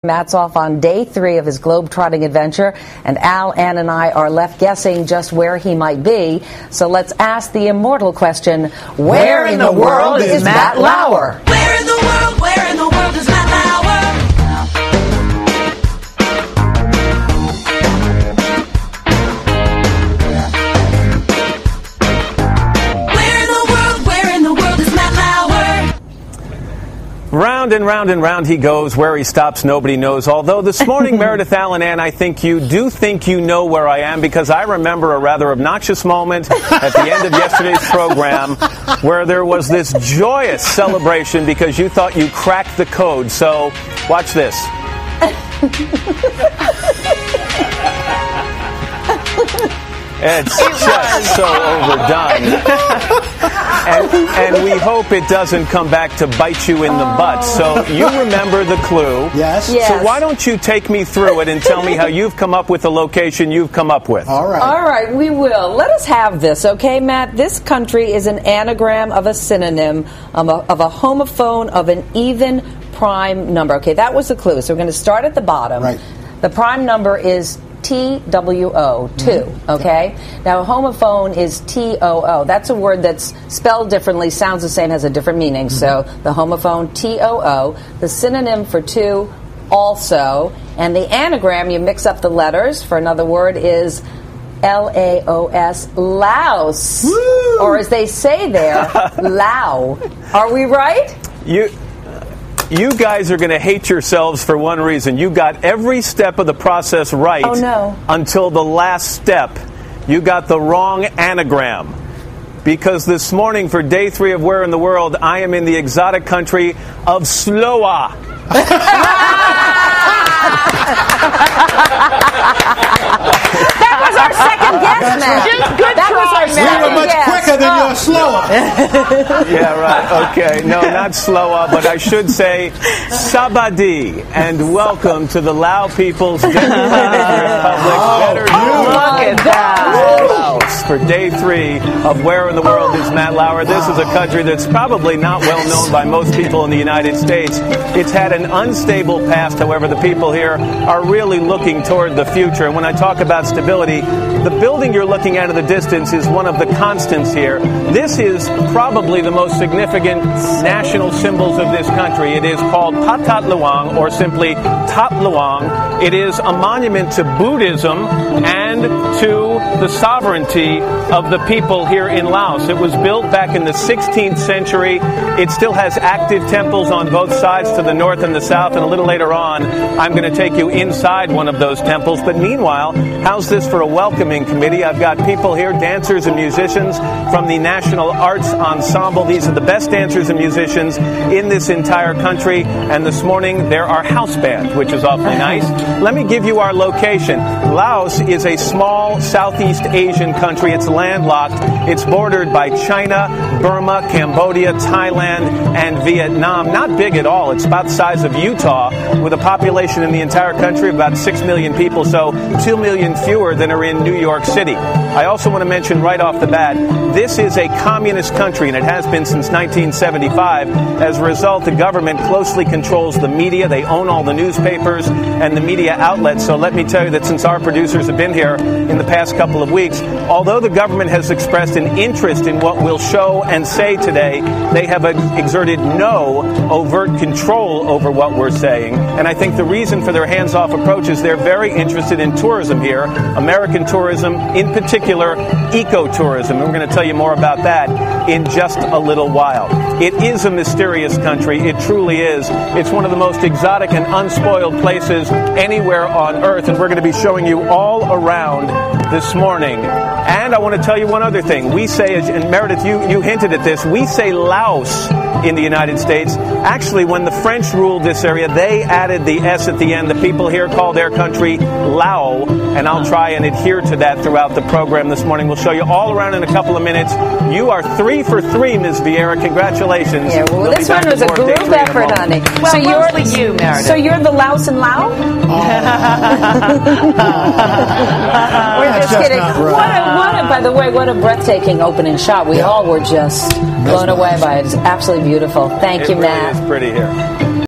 Matt's off on day 3 of his globe-trotting adventure, and Al, Ann, and I are left guessing just where he might be. So let's ask the immortal question, where in the world is Matt Lauer? Where in the world is Matt Lauer? Where in the world is Matt Lauer? Round and round and round he goes. Where he stops, nobody knows. Although this morning, Meredith Allen, Ann, I think you know where I am, because I remember a rather obnoxious moment at the end of yesterday's program where there was this joyous celebration because you thought you cracked the code. So watch this. It's just so overdone. And we hope it doesn't come back to bite you in the butt. So you remember the clue. Yes. So why don't you take me through it and tell me how you've come up with the location you've come up with. All right. All right, we will. Let us have this, okay, Matt? This country is an anagram of a synonym of a homophone of an even prime number. Okay, that was the clue. So we're going to start at the bottom. Right. The prime number is TWO, 2, okay? Now, a homophone is TOO. That's a word that's spelled differently, sounds the same, has a different meaning. So the homophone, TOO. The synonym for 2, also. And the anagram, you mix up the letters for another word, is LAOS, Laos. Woo! Or as they say there, Lao. Are we right? You guys are going to hate yourselves for one reason. You got every step of the process right. Oh, no. Until the last step. You got the wrong anagram. Because this morning, for day 3 of Where in the World, I am in the exotic country of Sloa. That was our second guess, Matt. That was our second We were much quicker than your slower. Yeah, right. Okay. No, not Sloa, but I should say Sabadi. And welcome to the Lao People's Democratic Republic. Better look at that. Laos for day 3 of Where in the World is Matt Lauer. This is a country that's probably not well known by most people in the United States. It's had an unstable past. However, the people here are really looking toward the future. And when I talk about stability, the building you're looking at in the distance is one of the constants here. This is probably the most significant national symbols of this country. It is called Patat Luang, or simply Tat Luang. It is a monument to Buddhism and to the sovereignty of the people here in Laos. It was built back in the 16th century. It still has active temples on both sides, to the north and the south, and a little later on, I'm going to take you inside one of those temples. But meanwhile, how's this for a welcoming committee? I've got people here, dancers and musicians from the National Arts Ensemble. These are the best dancers and musicians in this entire country. And this morning, there are house bands, which is awfully nice. Let me give you our location. Laos is a small Southeast Asian country. It's landlocked. It's bordered by China, Burma, Cambodia, Thailand, and Vietnam. Not big at all. It's about the size of Utah, with a population in the entire country of about 6 million people, so 2 million fewer than are in New York City. I also want to mention right off the bat, this is a communist country, and it has been since 1975. As a result, the government closely controls the media. They own all the newspapers and the media outlets. So let me tell you that since our producers have been here in the past couple of weeks, although the government has expressed an interest in what we'll show and say today, they have exerted no overt control over what we're saying. And I think the reason for their hands-off approach is they're very interested in tourism here, American tourism, in particular ecotourism. And we're going to tell you more about that in just a little while. It is a mysterious country. It truly is. It's one of the most exotic and unspoiled places anywhere on Earth. And we're going to be showing you all around this morning. And I want to tell you one other thing. We say, and Meredith, you hinted at this, we say Laos in the United States. Actually, when the French ruled this area, they added the S at the end. The people here call their country Lao, and I'll try and adhere to that throughout the program this morning. We'll show you all around in a couple of minutes. You are 3 for 3, Ms. Vieira. Congratulations. Yeah, well, this one was a group effort, honey. Well, so mostly you, Meredith. So you're the Laos and Lao? We're just kidding. By the way, what a breathtaking opening shot. We all were just blown away by it. It's absolutely beautiful. Thank you, Matt. It really is pretty here.